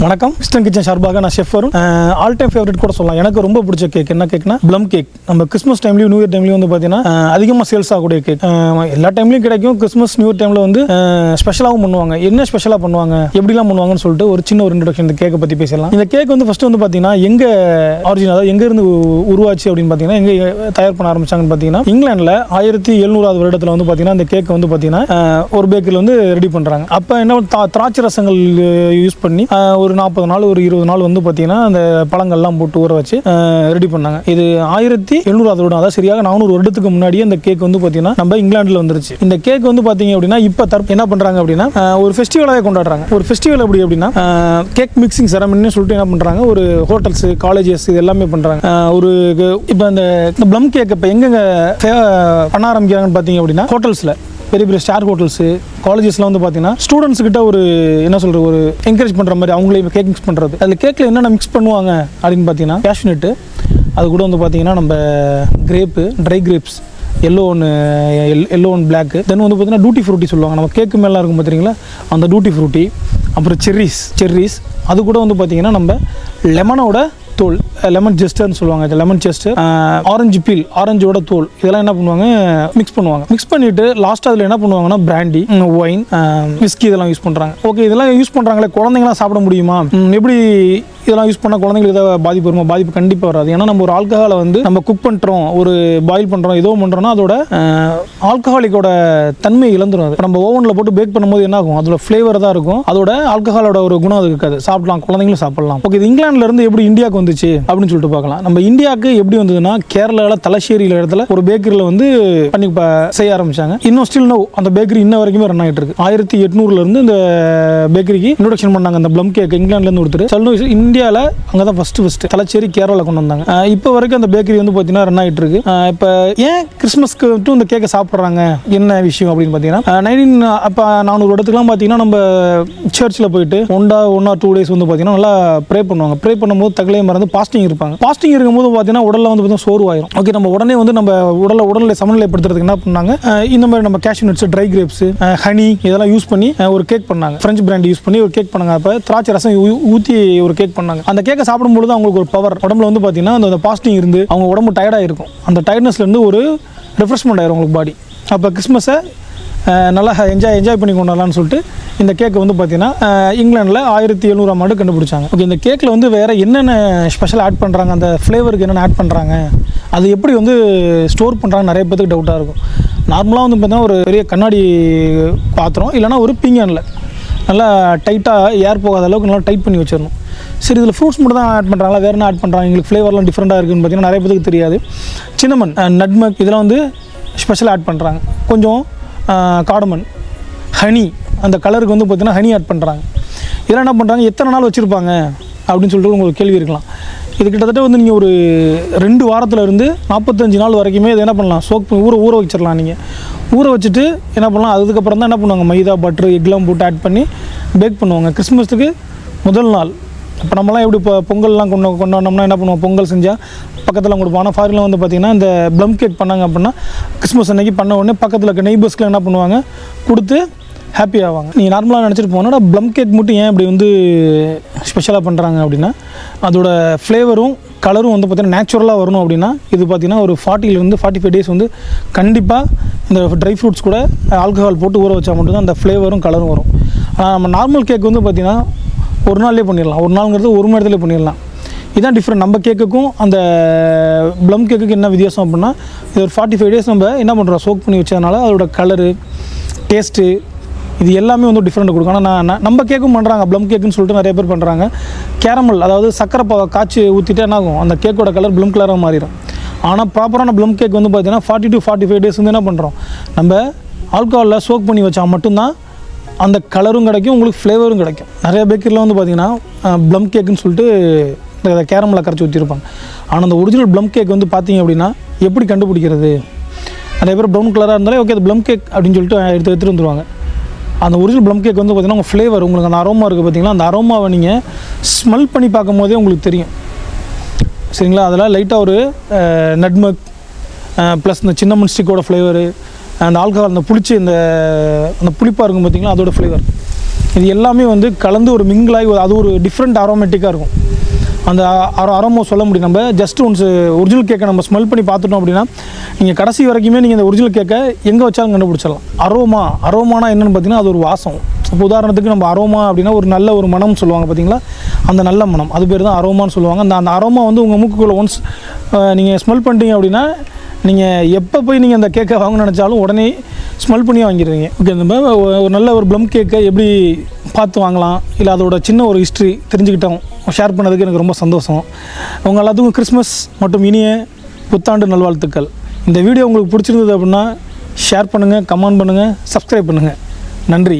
வணக்கம் Kristen kitchen சார்பாக நான் ஷெஃப் வரும் ஆல் டைம் ஃபேவரட் கூட சொல்லலாம். எனக்கு ரொம்ப பிடிச்ச கேக் என்ன கேக்னா ப்ளம் கேக். நம்ம கிறிஸ்மஸ் டைம்லையும் நியூ இயர் டைம்லையும் வந்து பார்த்தீங்கன்னா அதிகமாக சேல்ஸ் ஆகக்கூடிய கேக் எல்லா டைம்லையும் கிடைக்கும். கிறிஸ்மஸ் நியூ இயர் டைமில் வந்து ஸ்பெஷலாகவும் பண்ணுவாங்க. என்ன ஸ்பெஷலாக பண்ணுவாங்க, எப்படிலாம் பண்ணுவாங்கன்னு சொல்லிட்டு ஒரு சின்ன ஒரு இன்ட்ரோடக்ஷன் இந்த கேக்கை பற்றி பேசலாம். இந்த கேக் வந்து ஃபஸ்ட்டு வந்து பார்த்தீங்கன்னா எங்கே ஆரிஜின், அதாவது எங்கேருந்து உருவாச்சு அப்படின்னு பார்த்தீங்கன்னா எங்கே தயார் பண்ண ஆரம்பிச்சாங்கன்னு பார்த்தீங்கன்னா இங்கிலாண்டில் 1700 வருடத்தில் வந்து பார்த்தீங்கன்னா இந்த கேக் வந்து பார்த்தீங்கன்னா ஒரு பேக்கரியில் வந்து ரெடி பண்ணுறாங்க. அப்போ என்ன திராட்சை ரசங்கள் யூஸ் பண்ணி ஒரு 40 நாள் ஒரு 20 நாள் வந்து பார்த்தீங்கன்னா அந்த பழங்கள்லாம் போட்டு ஊற வச்சு ரெடி பண்ணாங்க. இது 1700 வருடம், அதாவது சரியாக 400 வருடத்துக்கு முன்னாடியே இந்த கேக் வந்து பார்த்தீங்கன்னா நம்ம இங்கிலாண்டில் வந்துருச்சு. இந்த கேக் வந்து பார்த்தீங்க அப்படின்னா இப்போ என்ன பண்ணுறாங்க அப்படின்னா ஒரு ஃபெஸ்டிவலாகவே கொண்டாடுறாங்க. ஒரு ஃபெஸ்டிவல் எப்படி அப்படின்னா கேக் மிக்சிங் செரமனின்னு சொல்லிட்டு என்ன பண்ணுறாங்க, ஒரு ஹோட்டல்ஸ், காலேஜஸ் இது எல்லாமே பண்ணுறாங்க. ஒரு இப்போ இந்த ப்ளம் கேக் இப்போ எங்கெங்க பண்ண ஆரம்பிக்கிறாங்கன்னு பார்த்தீங்க அப்படின்னா ஹோட்டல்ஸில், பெரிய பெரிய ஸ்டார் ஹோட்டல்ஸு, காலேஜஸ்லாம் வந்து பார்த்தீங்கன்னா ஸ்டூடெண்ட்ஸ் கிட்ட ஒரு என்ன சொல்கிறது, ஒரு என்கரேஜ் பண்ணுற மாதிரி அவங்களே கேக் மிக்ஸ் பண்ணுறது. அதில் கேக்கில் என்னென்ன மிக்ஸ் பண்ணுவாங்க அப்படின்னு பார்த்தீங்கன்னா கேஷ்நட்டு, அது கூட வந்து பார்த்தீங்கன்னா நம்ம grape, dry grapes, yellow one black, then வந்து பார்த்தீங்கன்னா டூட்டி ஃப்ரூட்டி சொல்லுவாங்க. நம்ம கேக்கு மேலாம் இருக்கும் பார்த்தீங்களா, அந்த டூட்டி ஃப்ரூட்டி, அப்புறம் செர்ரிஸ், அது கூட வந்து பார்த்தீங்கன்னா நம்ம லெமனோட தோல், லெமன் ஜெஸ்டர்னு சொல்லுவாங்க, லெமன் ஜெஸ்டர், ஆரஞ்சு பீல், ஆரஞ்சோட தோல், இதெல்லாம் என்ன பண்ணுவாங்க மிக்ஸ் பண்ணுவாங்க. மிக்ஸ் பண்ணிவிட்டு லாஸ்ட்டாக அதில் என்ன பண்ணுவாங்கன்னா பிராண்டி, ஒயின், விஸ்கி இதெல்லாம் யூஸ் பண்ணுறாங்க. ஓகே, இதெல்லாம் யூஸ் பண்ணுறாங்களே, குழந்தைங்களாம் சாப்பிட முடியுமா, எப்படி இதெல்லாம் யூஸ் பண்ணால் குழந்தைங்களுக்கு ஏதாவது பாதிப்பு வருமா? பாதிப்பு கண்டிப்பாக வராது. ஏன்னா நம்ம ஒரு ஆல்கஹாலை வந்து நம்ம குக் பண்ணுறோம், ஒரு பாயில் பண்ணுறோம், ஏதோ பண்ணுறோம்னா அதோட ஆல்கஹாலிக்கோட தன்மை இழந்துடும். அது நம்ம ஓவனில் போட்டு பேக் பண்ணும்போது என்ன ஆகும், அதோட ஃப்ளேவர் தான் இருக்கும், அதோட ஆல்கஹாலோட ஒரு குணம் அது இருக்காது. சாப்பிடலாம், குழந்தைங்களும் சாப்பிடலாம். ஓகே, இது இங்கிலாந்துலேருந்து எப்படி இந்தியாவுக்கு வந்துச்சு அப்படின்னு சொல்லிட்டு பார்க்கலாம். நம்ம இந்தியாவுக்கு எப்படி வந்ததுன்னா கேரளாவில் தலசேரியில் இடத்துல ஒரு பேக்கரியில் வந்து பண்ணி செய்ய ஆரம்பிச்சாங்க. இன்னும் ஸ்டில் நோ அந்த பேக்கரி இன்ன வரைக்குமே ரன் ஆகிட்டு இருக்கு. 1800 இந்த பேக்கரிக்கு இன்ட்ரோடக்ஷன் பண்ணாங்க. அந்த ப்ளம் கேக் இங்கிலாந்துலேருந்து ஒருத்தர் இந்தியாவில் அங்கே தான் ஃபஸ்ட்டு தலச்சேரி கேரளாவில் கொண்டு வந்தாங்க. இப்போ வரைக்கும் அந்த பேக்கரி வந்து பார்த்தீங்கன்னா ரன் ஆகிட்டு இருக்கு. இப்போ ஏன் கிறிஸ்மஸ்க்கு மட்டும் இந்த கேக்கை சாப்பிட்றாங்க, என்ன விஷயம் அப்படின்னு பார்த்தீங்கன்னா 400 வருடத்துக்குலாம் பார்த்தீங்கன்னா நம்ம சர்ச்சில் போயிட்டு 1 or 2 days வந்து பார்த்தீங்கன்னா நல்லா ப்ரே பண்ணுவாங்க. ப்ரே பண்ணும்போது தகலையை மறந்து பாஸ்டிங் இருப்பாங்க. பாஸ்டிங் இருக்கும்போது பார்த்தீங்கன்னா உடலில் வந்து பார்த்தீங்கன்னா சோர்வாயிரும். ஓகே, நம்ம உடனே வந்து நம்ம உடலை சமநிலைப்படுத்துறதுக்கு என்ன பண்ணாங்க, இந்த மாதிரி நம்ம cashew nuts, try grapes, honey இதெல்லாம் யூஸ் பண்ணி ஒரு கேக் பண்ணாங்க. ஃப்ரெஞ்ச் பிராண்ட் யூஸ் பண்ணி ஒரு கேக் பண்ணாங்க. அப்போ திராட்சை ரசம் ஊற்றி ஒரு கேக் பண்ணாங்க. அந்த கேக்கை சாப்பிடும்பொழுது அவங்களுக்கு ஒரு பவர் உடம்புல வந்து பார்த்தீங்கன்னா அந்த பாஸ்டிங் இருந்து அவங்க உடம்பு டயர்டாக இருக்கும். அந்த டயர்ட்னஸ்லேருந்து ஒரு ரெஃப்ரெஷ்மெண்ட் ஆயிரும் உங்களுக்கு பாடி. அப்போ கிறிஸ்மஸை நல்லா என்ஜாய் பண்ணி கொண்டாடலாம்னு சொல்லிட்டு இந்த கேக்கை வந்து பார்த்தீங்கன்னா இங்கிலாண்டில் 1700 ஆண்டு கண்டுபிடிச்சாங்க. ஓகே, இந்த கேக்கில் வந்து வேறு என்னென்ன ஸ்பெஷல் ஆட் பண்ணுறாங்க, அந்த ஃப்ளேவருக்கு என்னென்ன ஆட் பண்ணுறாங்க, அது எப்படி வந்து ஸ்டோர் பண்ணுறாங்க, நிறைய பேருக்கு டவுட்டாக இருக்கும். நார்மலாக வந்து பார்த்தீங்கன்னா ஒரு பெரிய கண்ணாடி பாத்திரம் இல்லைனா ஒரு பீங்கானில் நல்லா டைட்டாக ஏர் போகாத அளவுக்கு நல்லா டைட் பண்ணி வச்சிடணும். சரி, இதில் ஃப்ரூட்ஸ் மட்டும் தான் ஆட் பண்ணுறாங்களா, வேறு என்ன ஆட் பண்ணுறாங்க, எங்களுக்கு ஃப்ளேவர்லாம் டிஃப்ரெண்ட்டாக இருக்குதுன்னு பார்த்தீங்கன்னா நிறைய பேருக்கு தெரியாது. சின்னமன், நட்மக் இதெல்லாம் வந்து ஸ்பெஷல் ஆட் பண்ணுறாங்க. கொஞ்சம் காடமன், ஹனி, அந்த கலருக்கு வந்து பார்த்திங்கன்னா ஹனி ஆட் பண்ணுறாங்க. இதெல்லாம் என்ன பண்ணுறாங்க, எத்தனை நாள் வச்சுருப்பாங்க அப்படின்னு சொல்லிட்டு உங்களுக்கு கேள்வி இருக்கலாம். இது கிட்டத்தட்ட வந்து நீங்கள் ஒரு 2 வாரத்தில் இருந்து 45 நாள் வரைக்குமே இது என்ன பண்ணலாம், சோக் பண்ணி ஊற வச்சிடலாம். நீங்கள் ஊற வச்சுட்டு என்ன பண்ணலாம், அதுக்கப்புறம் தான் என்ன பண்ணுவாங்க, மைதா, பட்டர், எக்லாம் போட்டு ஆட் பண்ணி பேக் பண்ணுவாங்க. கிறிஸ்மஸுக்கு முதல் நாள் இப்போ நம்மலாம் எப்படி இப்போ பொங்கல்லாம் கொண்டாடணும்னா என்ன பண்ணுவோம், பொங்கல் செஞ்சால் பக்கத்தில் கொடுப்போம். ஆனால் ஃபாரினில் வந்து பார்த்திங்கன்னா இந்த ப்ளம் கேக் பண்ணாங்க அப்படின்னா கிறிஸ்மஸ் அன்றைக்கி பண்ண உடனே பக்கத்தில் இருக்க நெய்பர்ஸ்க்குலாம் என்ன பண்ணுவாங்க, கொடுத்து ஹாப்பி ஆவாங்க. நீங்கள் நார்மலாக நினச்சிட்டு போனால் ப்ளம் கேக் மட்டும் ஏன் இப்படி வந்து ஸ்பெஷலாக பண்ணுறாங்க அப்படின்னா அதோட ஃப்ளேவரும் கலரும் வந்து பார்த்திங்கன்னா நேச்சுரலாக வரணும். அப்படின்னா இது பார்த்திங்கன்னா ஒரு 40 to 45 days வந்து கண்டிப்பாக இந்த ட்ரை ஃப்ரூட்ஸ் கூட ஆல்கஹால் போட்டு ஊற வச்சா மட்டும்தான் அந்த ஃப்ளேவரும் கலரும் வரும். ஆனால் நம்ம நார்மல் கேக் வந்து பார்த்திங்கன்னா ஒரு நாள்லேயே பண்ணிடலாம். ஒரு நாளுங்கிறது 1 மணி நேரத்துலேயே பண்ணிடலாம். இதுதான் டிஃப்ரெண்ட். நம்ம கேக்குக்கும் அந்த ப்ளம் கேக்குக்கு என்ன வித்தியாசம் அப்படின்னா இது ஒரு 45 days நம்ம என்ன பண்ணுறோம், சோக் பண்ணி வச்சதுனால அதோட கலரு, டேஸ்ட்டு இது எல்லாமே வந்து டிஃப்ரெண்ட் கொடுக்கும். ஆனால் நம்ம கேக்கும் பண்ணுறாங்க, ப்ளம் கேக்குன்னு சொல்லிட்டு நிறைய பேர் பண்ணுறாங்க. கேரமல், அதாவது சக்கரை பாவை காய்ச்சி ஊற்றிட்டு என்ன ஆகும், அந்த கேக்கோட கலர் ப்ளம் கலராக மாறிடும். ஆனால் ப்ராப்பரான ப்ளம் கேக் வந்து பார்த்திங்கன்னா 40 to 45 days வந்து என்ன பண்ணுறோம், நம்ம ஆல்கஹாலில் சோக் பண்ணி வச்சா மட்டும்தான் அந்த கலரும் கிடைக்கும், உங்களுக்கு ஃப்ளேவரும் கிடைக்கும். நிறைய பேக்கரியில் வந்து பார்த்திங்கன்னா ப்ளம் கேக்குன்னு சொல்லிட்டு இந்த கேரமலை கரைச்சி ஊற்றிருப்பாங்க. ஆனால் அந்த ஒரிஜினல் ப்ளம் கேக் வந்து பார்த்திங்க அப்படின்னா எப்படி கண்டுபிடிக்கிறது, நிறைய பேர் ப்ரௌன் கலராக இருந்தாலே ஓகே அது ப்ளம் கேக் அப்படின்னு சொல்லிட்டு எடுத்துகிட்டு வந்துடுவாங்க. அந்த ஒரிஜினல் ப்ளம் கேக் வந்து பார்த்திங்கன்னா உங்கள் ஃப்ளேவர், உங்களுக்கு அந்த அரோமா இருக்குது பார்த்திங்களா, அந்த அரோமாவை நீங்கள் ஸ்மெல் பண்ணி பார்க்கும் போதே உங்களுக்கு தெரியும். சரிங்களா, அதெல்லாம் லைட்டாக ஒரு நட்மக் ப்ளஸ் இந்த சின்னமன் ஸ்டிக்கோட ஃப்ளேவரு, அந்த ஆல்கஹால், அந்த புளிச்சு அந்த புளிப்பாக இருக்கும் பார்த்திங்களா அதோட ஃப்ளேவர். இது எல்லாமே வந்து கலந்து ஒரு மிங்கிளாகி அது ஒரு டிஃப்ரெண்ட் அரோமேட்டிக்காக இருக்கும். அந்த அரோமா சொல்ல முடியும். நம்ம ஜஸ்ட் ஒன்ஸ் ஒரிஜினல் கேக்கை நம்ம ஸ்மெல் பண்ணி பார்த்துட்டோம் அப்படின்னா நீங்கள் கடைசி வரைக்குமே நீங்கள் இந்த ஒரிஜினல் கேக்கை எங்கே வச்சாலும் கண்டுபிடிச்சிடலாம். அரோமானா என்னென்னு பார்த்தீங்கன்னா அது ஒரு வாசம். இப்போ உதாரணத்துக்கு நம்ம அரோமா அப்படின்னா ஒரு நல்ல ஒரு மனம் சொல்லுவாங்க பார்த்தீங்களா, அந்த நல்ல மனம், அது பேர் தான் அரோமான்னு சொல்லுவாங்க. அந்த அரோமா வந்து உங்கள் மூக்குக்குள்ளே ஒன்ஸ் நீங்கள் ஸ்மெல் பண்ணிட்டீங்க அப்படின்னா நீங்கள் எப்போ போய் நீங்கள் அந்த கேக்கை வாங்க நினச்சாலும் உடனே ஸ்மெல் பண்ணி வாங்கிடுவீங்க. ஓகே, இந்த மாதிரி ஒரு நல்ல ஒரு ப்ளம் கேக்கை எப்படி பார்த்து வாங்கலாம், இல்லை அதோட சின்ன ஒரு ஹிஸ்ட்ரி தெரிஞ்சுக்கிட்டோம் ஷேர் பண்ணதுக்கு எனக்கு ரொம்ப சந்தோஷம். உங்கள் எல்லாத்துக்கும் கிறிஸ்மஸ் மற்றும் இனிய புத்தாண்டு நல்வாழ்த்துக்கள். இந்த வீடியோ உங்களுக்கு பிடிச்சிருந்தது அப்படின்னா ஷேர் பண்ணுங்கள், கமெண்ட் பண்ணுங்கள், சப்ஸ்கிரைப் பண்ணுங்கள். நன்றி.